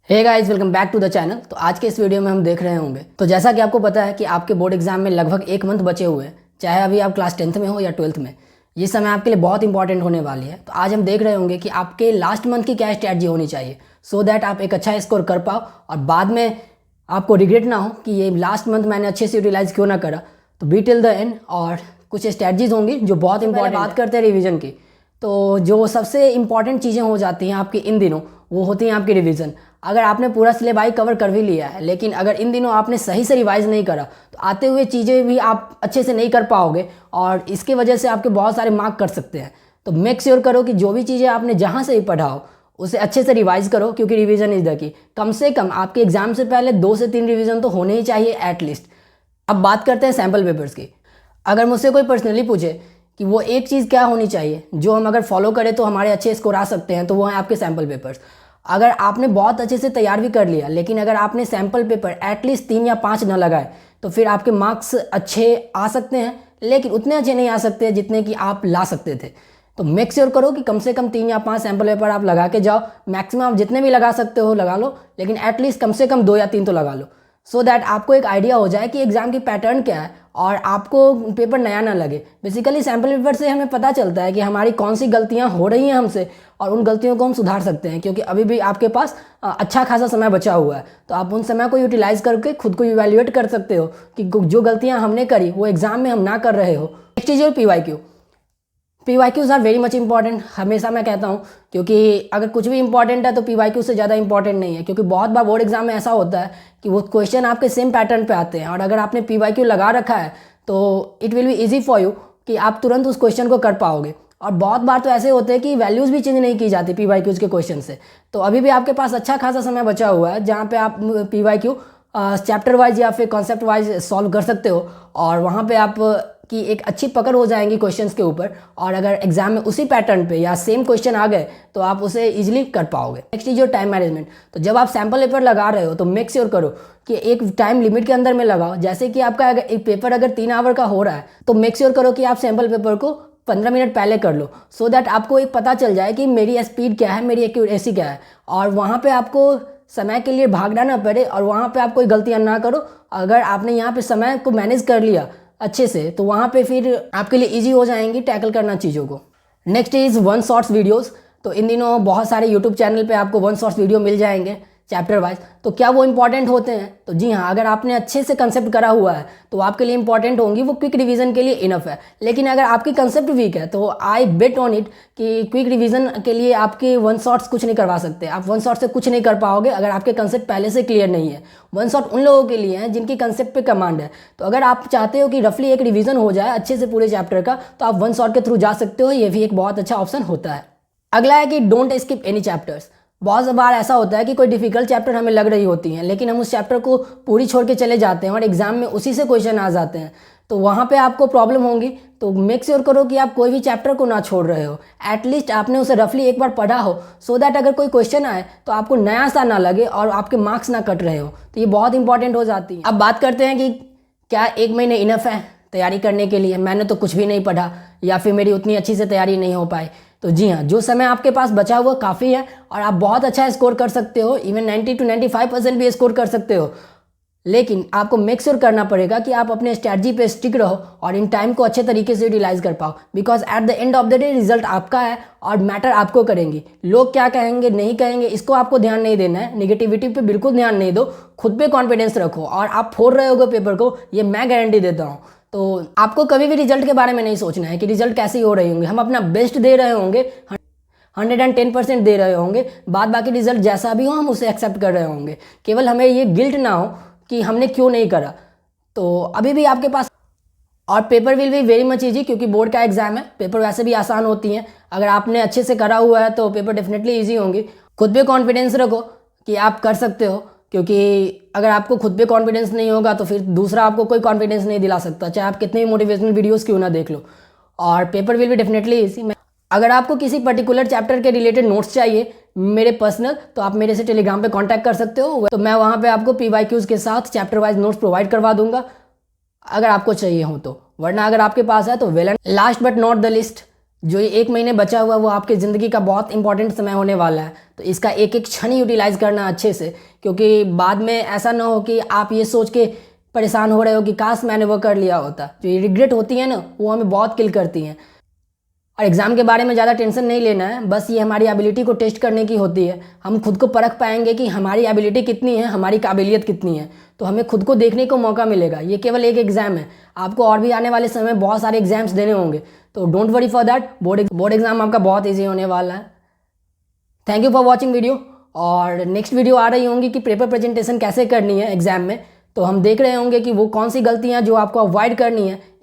Hey guys, welcome back to the channel. तो आज के इस वीडियो में हम देख रहे होंगे, तो जैसा कि आपको पता है कि आपके बोर्ड एग्जाम में लगभग एक मंथ बचे हुए हैं, चाहे अभी आप क्लास 10th में हो या 12th में। ये समय आपके लिए बहुत इंपॉर्टेंट होने वाली है। तो आज हम देख रहे होंगे कि आपके लास्ट मंथ की क्या स्ट्रैटेजी होनी चाहिए, सो दैट आप एक अच्छा स्कोर कर पाओ और बाद में आपको रिग्रेट ना हो कि ये लास्ट मंथ मैंने अच्छे से यूटिलाइज क्यों ना करा। तो बी टिल द एंड, और कुछ स्ट्रैटेजीज होंगी जो बहुत इंपॉर्टेंट। बात करते हैं रिवीजन की, तो जो सबसे इंपॉर्टेंट चीज़ें हो जाती हैं आपकी इन दिनों, वो होती हैं आपकी रिवीजन। अगर आपने पूरा सिलेबाई कवर कर भी लिया है, लेकिन अगर इन दिनों आपने सही से रिवाइज नहीं करा, तो आते हुए चीज़ें भी आप अच्छे से नहीं कर पाओगे और इसके वजह से आपके बहुत सारे मार्क कट सकते हैं। तो मेक श्योर करो कि जो भी चीज़ें आपने जहाँ से भी पढ़ा हो उसे अच्छे से रिवाइज करो, क्योंकि रिवीजन इज द की। कम से कम आपके एग्जाम से पहले 2 से 3 रिवीजन तो होने ही चाहिए एटलीस्ट। अब बात करते हैं सैम्पल पेपर्स की। अगर मुझसे कोई पर्सनली पूछे कि वो एक चीज़ क्या होनी चाहिए जो हम अगर फॉलो करें तो हमारे अच्छे स्कोर आ सकते हैं, तो वो है आपके सैम्पल पेपर्स। अगर आपने बहुत अच्छे से तैयार भी कर लिया, लेकिन अगर आपने सैम्पल पेपर एटलीस्ट 3 या 5 न लगाए, तो फिर आपके मार्क्स अच्छे आ सकते हैं, लेकिन उतने अच्छे नहीं आ सकते जितने कि आप ला सकते थे। तो मेक श्योर करो कि कम से कम 3 या 5 सैम्पल पेपर आप लगा के जाओ। मैक्सिमम आप जितने भी लगा सकते हो लगा लो, लेकिन एटलीस्ट कम से कम 2 या 3 तो लगा लो, सो दैट आपको एक आइडिया हो जाए कि एग्जाम की पैटर्न क्या है और आपको पेपर नया ना लगे। बेसिकली सैम्पल पेपर से हमें पता चलता है कि हमारी कौन सी गलतियां हो रही हैं हमसे, और उन गलतियों को हम सुधार सकते हैं, क्योंकि अभी भी आपके पास अच्छा खासा समय बचा हुआ है। तो आप उन समय को यूटिलाइज करके खुद को इवैल्यूएट कर सकते हो कि जो गलतियां हमने करी वो एग्जाम में हम ना कर रहे हो। Next is your PYQ। PYQs are very much important, हमेशा मैं कहता हूँ, क्योंकि अगर कुछ भी इंपॉर्टेंट है तो PYQ से ज़्यादा इंपॉर्टेंट नहीं है। क्योंकि बहुत बार बोर्ड एग्जाम में ऐसा होता है कि वो क्वेश्चन आपके सेम पैटर्न पे आते हैं, और अगर आपने PYQ लगा रखा है तो it will be easy for you कि आप तुरंत उस क्वेश्चन को कर पाओगे। और बहुत बार तो ऐसे होते हैं कि वैल्यूज़ भी चेंज नहीं की जाती PYQs के क्वेश्चन से। तो अभी भी आपके पास अच्छा खासा समय बचा हुआ है जहाँ पे आप PYQ चैप्टर वाइज या फिर कॉन्सेप्ट वाइज सॉल्व कर सकते हो, और वहाँ पे आप की एक अच्छी पकड़ हो जाएंगी क्वेश्चंस के ऊपर। और अगर एग्जाम में उसी पैटर्न पे या सेम क्वेश्चन आ गए तो आप उसे इजीली कर पाओगे। Next is your time management. तो जब आप सैम्पल पेपर लगा रहे हो तो मेक श्योर करो कि एक टाइम लिमिट के अंदर में लगाओ। जैसे कि आपका अगर एक पेपर अगर 3 आवर का हो रहा है, तो मेक श्योर करो कि आप सैम्पल पेपर को 15 मिनट पहले कर लो, सो दैट आपको एक पता चल जाए कि मेरी स्पीड क्या है, मेरी एक्यूरेसी क्या है, और वहाँ पे आपको समय के लिए भागना ना पड़े और वहाँ पे आप कोई गलतियाँ ना करो। अगर आपने यहाँ पे समय को मैनेज कर लिया अच्छे से, तो वहाँ पे फिर आपके लिए इजी हो जाएंगी टैकल करना चीज़ों को। Next is one shots videos. तो इन दिनों बहुत सारे यूट्यूब चैनल पे आपको वन शॉट्स वीडियो मिल जाएंगे चैप्टर वाइज। तो क्या वो इंपॉर्टेंट होते हैं? तो जी हाँ, अगर आपने अच्छे से कंसेप्ट करा हुआ है तो आपके लिए इंपॉर्टेंट होंगी, वो क्विक रिवीजन के लिए इनफ है। लेकिन अगर आपकी कंसेप्ट वीक है तो आई बेट ऑन इट कि क्विक रिवीजन के लिए आपके वन शॉट्स कुछ नहीं करवा सकते। आप वन शॉट से कुछ नहीं कर पाओगे अगर आपके कंसेप्ट पहले से क्लियर नहीं है। वन शॉट उन लोगों के लिए हैं जिनकी कंसेप्ट पे कमांड है। तो अगर आप चाहते हो कि रफली एक रिवीजन हो जाए अच्छे से पूरे चैप्टर का, तो आप वन शॉट के थ्रू जा सकते हो। ये भी एक बहुत अच्छा ऑप्शन होता है। अगला है कि डोंट स्किप एनी चैप्टर्स। बहुत बार ऐसा होता है कि कोई डिफिकल्ट चैप्टर हमें लग रही होती हैं, लेकिन हम उस चैप्टर को पूरी छोड़ के चले जाते हैं और एग्जाम में उसी से क्वेश्चन आ जाते हैं, तो वहाँ पे आपको प्रॉब्लम होगी। तो मेक श्योर करो कि आप कोई भी चैप्टर को ना छोड़ रहे हो, एटलीस्ट आपने उसे रफली एक बार पढ़ा हो, सो दैट अगर कोई क्वेश्चन आए तो आपको नया सा ना लगे और आपके मार्क्स ना कट रहे हो। तो ये बहुत इंपॉर्टेंट हो जाती है। अब बात करते हैं कि क्या 1 महीने इनफ है तैयारी करने के लिए। मैंने तो कुछ भी नहीं पढ़ा या फिर मेरी उतनी अच्छी से तैयारी नहीं हो पाई। तो जी हाँ, जो समय आपके पास बचा हुआ काफ़ी है और आप बहुत अच्छा स्कोर कर सकते हो, इवन 90 to 95% भी स्कोर कर सकते हो। लेकिन आपको मेक श्योर करना पड़ेगा कि आप अपने स्ट्रैटेजी पे स्टिक रहो और इन टाइम को अच्छे तरीके से यूटिलाइज कर पाओ, because at the end of the day result आपका है और मैटर आपको करेंगी। लोग क्या कहेंगे नहीं कहेंगे इसको आपको ध्यान नहीं देना है, निगेटिविटी पे बिल्कुल ध्यान नहीं दो, खुद पे कॉन्फिडेंस रखो और आप फोड़ रहे होगे पेपर को, ये मैं गारंटी देता हूँ। तो आपको कभी भी रिजल्ट के बारे में नहीं सोचना है कि रिजल्ट कैसे हो रहे होंगे। हम अपना बेस्ट दे रहे होंगे, 110% दे रहे होंगे, बाद बाकी रिजल्ट जैसा भी हो हम उसे एक्सेप्ट कर रहे होंगे। केवल हमें ये गिल्ट ना हो कि हमने क्यों नहीं करा। तो अभी भी आपके पास, और paper will be very much easy, क्योंकि बोर्ड का एग्जाम है, पेपर वैसे भी आसान होती हैं। अगर आपने अच्छे से करा हुआ है तो पेपर डेफिनेटली ईजी होंगी। खुद पे कॉन्फिडेंस रखो कि आप कर सकते हो, क्योंकि अगर आपको खुद पे कॉन्फिडेंस नहीं होगा तो फिर दूसरा आपको कोई कॉन्फिडेंस नहीं दिला सकता, चाहे आप कितने भी मोटिवेशनल वीडियोस क्यों ना देख लो। और paper will be definitely easy. अगर आपको किसी पर्टिकुलर चैप्टर के रिलेटेड नोट्स चाहिए मेरे पर्सनल, तो आप मेरे से टेलीग्राम पे कांटेक्ट कर सकते हो। तो मैं वहाँ पे आपको PYQs के साथ चैप्टर वाइज नोट्स प्रोवाइड करवा दूंगा अगर आपको चाहिए हो तो, वरना अगर आपके पास है तो well and. Last but not the list, जो ये 1 महीने बचा हुआ है वो आपकी ज़िंदगी का बहुत इंपॉर्टेंट समय होने वाला है। तो इसका एक एक क्षण यूटिलाइज़ करना अच्छे से, क्योंकि बाद में ऐसा ना हो कि आप ये सोच के परेशान हो रहे हो कि काश मैंने वो कर लिया होता। जो ये रिग्रेट होती है ना, वो हमें बहुत किल करती हैं। और एग्ज़ाम के बारे में ज़्यादा टेंशन नहीं लेना है, बस ये हमारी एबिलिटी को टेस्ट करने की होती है। हम खुद को परख पाएंगे कि हमारी एबिलिटी कितनी है, हमारी काबिलियत कितनी है। तो हमें खुद को देखने को मौका मिलेगा। ये केवल एक एग्ज़ाम है, आपको और भी आने वाले समय में बहुत सारे एग्जाम्स देने होंगे। तो don't worry for that. Board exam आपका बहुत ईजी होने वाला है। Thank you for watching video. और नेक्स्ट वीडियो आ रही होंगी कि पेपर प्रेजेंटेशन कैसे करनी है एग्जाम में। तो हम देख रहे होंगे कि वो कौन सी गलतियाँ जो आपको अवॉइड करनी है